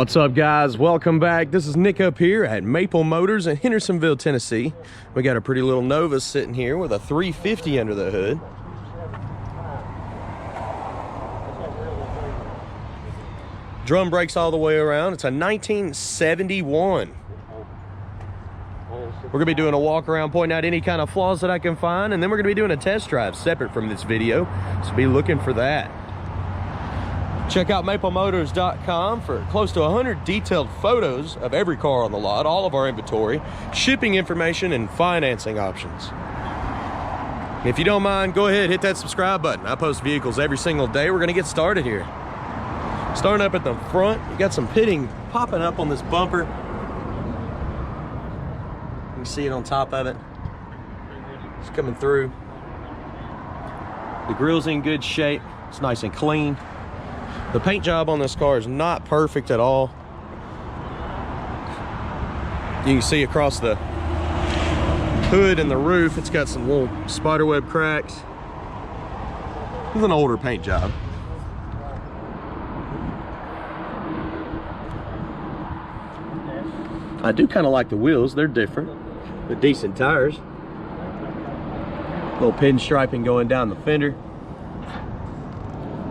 What's up, guys? Welcome back. This is Nick up here at Maple Motors in Hendersonville, Tennessee. We got a pretty little Nova sitting here with a 350 under the hood. Drum brakes all the way around. It's a 1971. We're gonna be doing a walk around, pointing out any kind of flaws that I can find, and then we're gonna be doing a test drive separate from this video, so be looking for that. Check out maplemotors.com for close to 100 detailed photos of every car on the lot, all of our inventory, shipping information, and financing options. If you don't mind, go ahead, hit that subscribe button. I post vehicles every single day. We're gonna get started here. Starting up at the front, you got some pitting popping up on this bumper. You can see it on top of it. It's coming through. The grill's in good shape. It's nice and clean. The paint job on this car is not perfect at all. You can see across the hood and the roof, it's got some little spiderweb cracks. It's an older paint job. I do kind of like the wheels. They're different. They're decent tires. Little pinstriping going down the fender.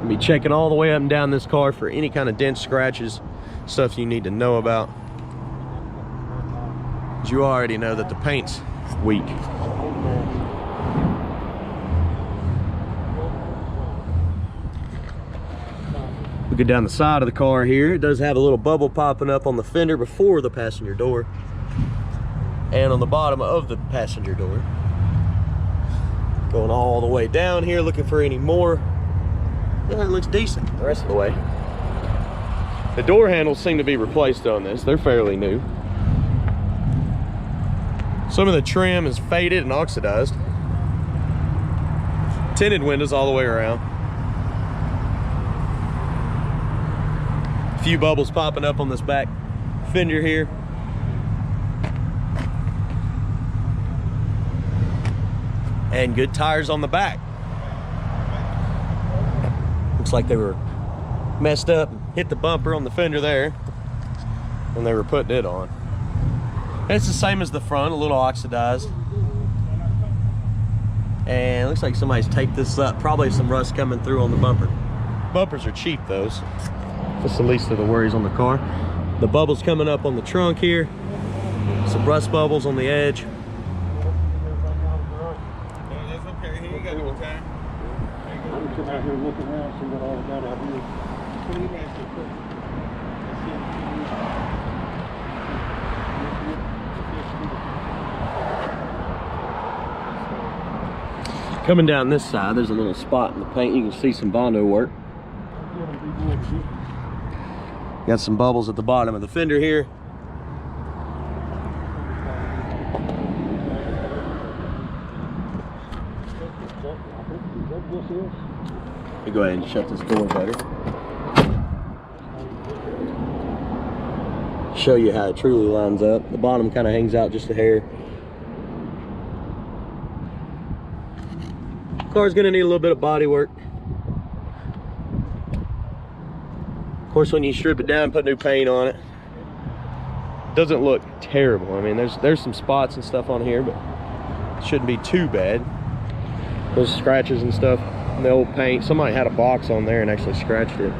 Be checking all the way up and down this car for any kind of dents, scratches, stuff you need to know about. You already know that the paint's weak. We go down the side of the car here. It does have a little bubble popping up on the fender before the passenger door and on the bottom of the passenger door. Going all the way down here looking for any more. Yeah, it looks decent the rest of the way. The door handles seem to be replaced on this. They're fairly new. Some of the trim is faded and oxidized. Tinted windows all the way around. A few bubbles popping up on this back fender here. And good tires on the back. Looks like they were messed up and hit the bumper on the fender there when they were putting it on. And it's the same as the front, a little oxidized. And it looks like somebody's taped this up. Probably some rust coming through on the bumper. Bumpers are cheap though, so that's the least of the worries on the car. The bubbles coming up on the trunk here. Some rust bubbles on the edge. Out here looking around, see what all we got out here. Coming down this side, there's a little spot in the paint. You can see some Bondo work. Got some bubbles at the bottom of the fender here. Let me go ahead and shut this door better. Show you how it truly lines up. The bottom kind of hangs out just a hair. Car's gonna need a little bit of body work. Of course, when you strip it down and put new paint on it, it doesn't look terrible. I mean, there's some spots and stuff on here, but it shouldn't be too bad. Those scratches and stuff. The old paint, somebody had a box on there and actually scratched it.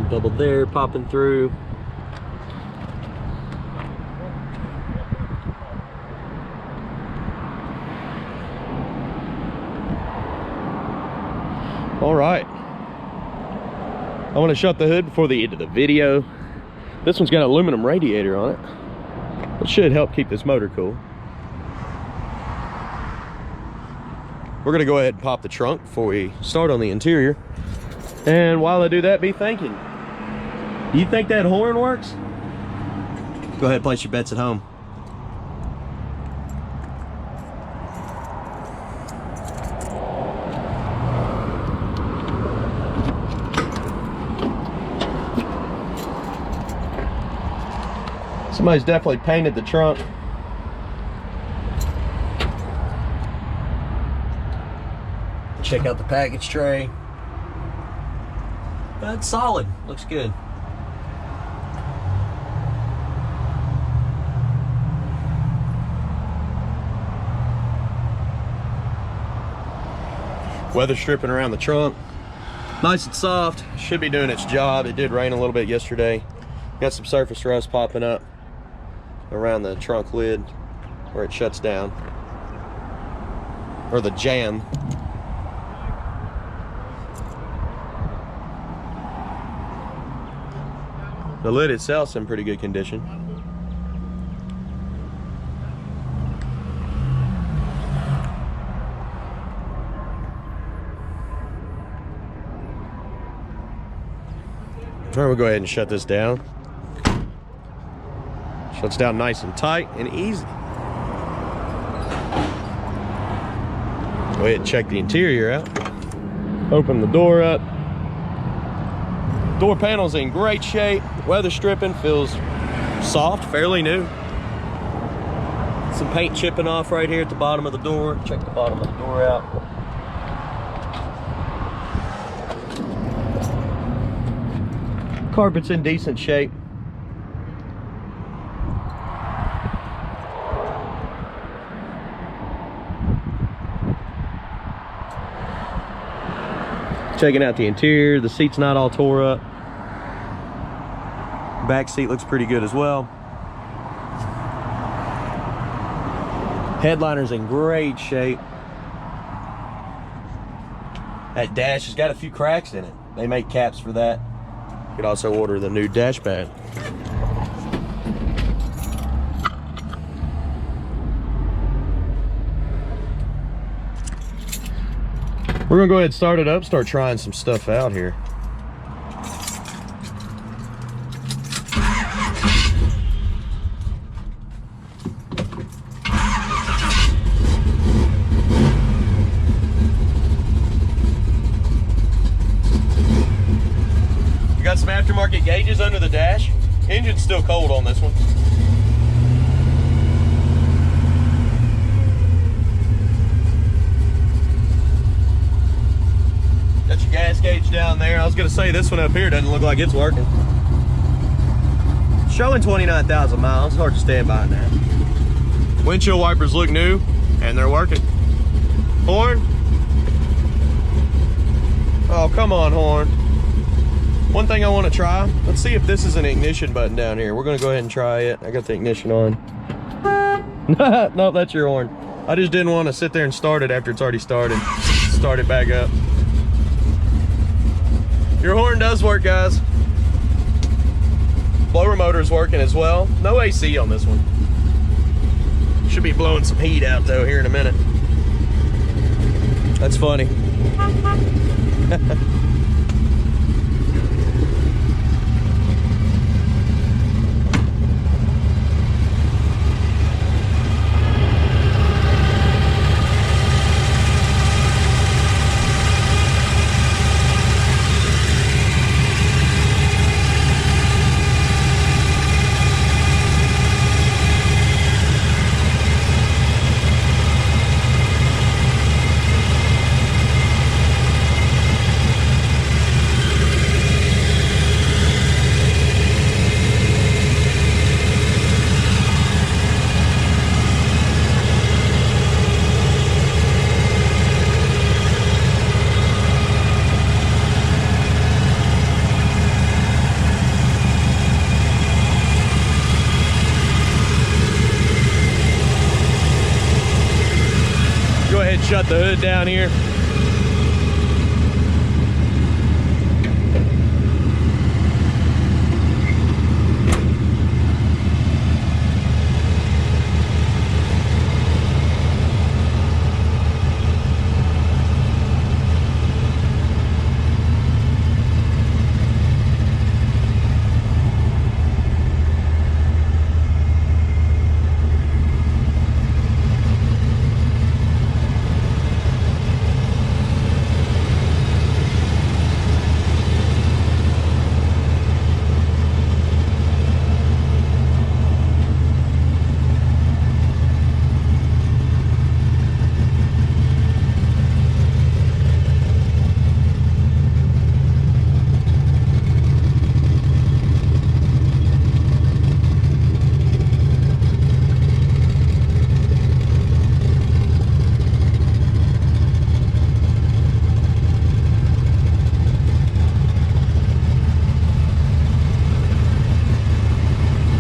Double there, popping through. All right, I want to shut the hood before the end of the video. This one's got an aluminum radiator on it. It should help keep this motor cool. We're gonna go ahead and pop the trunk before we start on the interior. And while I do that, be thinking, do you think that horn works? Go ahead and place your bets at home. Somebody's definitely painted the trunk. Check out the package tray. That's solid. Looks good. Weather stripping around the trunk. Nice and soft. Should be doing its job. It did rain a little bit yesterday. Got some surface rust popping up around the trunk lid where it shuts down. Or the jamb. The lid itself's in pretty good condition. All right, we'll go ahead and shut this down. Shuts down nice and tight and easy. Go ahead and check the interior out. Open the door up. Door panel's in great shape. Weather stripping, feels soft, fairly new. Some paint chipping off right here at the bottom of the door. Check the bottom of the door out. Carpet's in decent shape. Checking out the interior, the seat's not all tore up. Back seat looks pretty good as well. Headliner's in great shape. That dash has got a few cracks in it. They make caps for that. You could also order the new dash pad. We're gonna go ahead and start it up, start trying some stuff out here. We got some aftermarket gauges under the dash. Engine's still cold on this one. Got your gas gauge down there. I was gonna say this one up here doesn't look like it's working. Showing 29,000 miles, hard to stand behind that. Windshield wipers look new and they're working. Horn. Oh, come on, horn. One thing I want to try, let's see if this is an ignition button down here. We're gonna go ahead and try it. I got the ignition on. Nope, that's your horn. I just didn't want to sit there and start it after it's already started. Start it back up. Your horn does work, guys. Blower motor's working as well. No AC on this one. Should be blowing some heat out though here in a minute. That's funny. Shut the hood down here.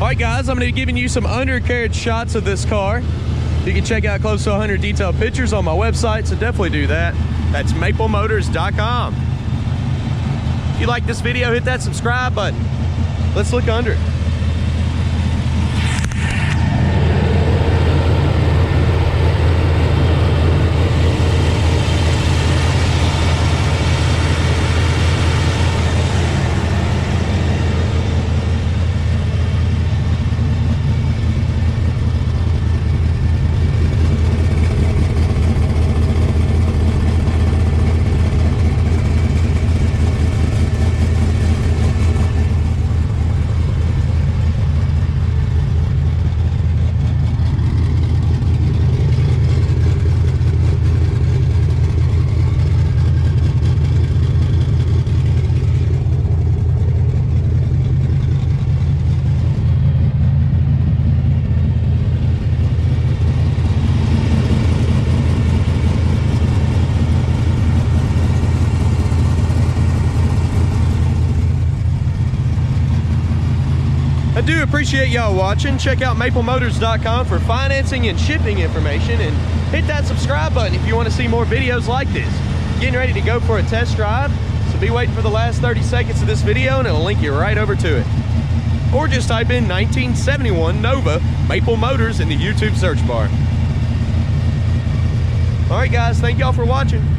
right, guys, I'm going to be giving you some undercarriage shots of this car. You can check out close to 100 detailed pictures on my website, so definitely do that. That's maplemotors.com. If you like this video, hit that subscribe button. Let's look under it. I do appreciate y'all watching. Check out maplemotors.com for financing and shipping information, and hit that subscribe button if you want to see more videos like this. Getting ready to go for a test drive, so be waiting for the last 30 seconds of this video and it'll link you right over to it. Or just type in 1971 Nova Maple Motors in the YouTube search bar. All right, guys, thank y'all for watching.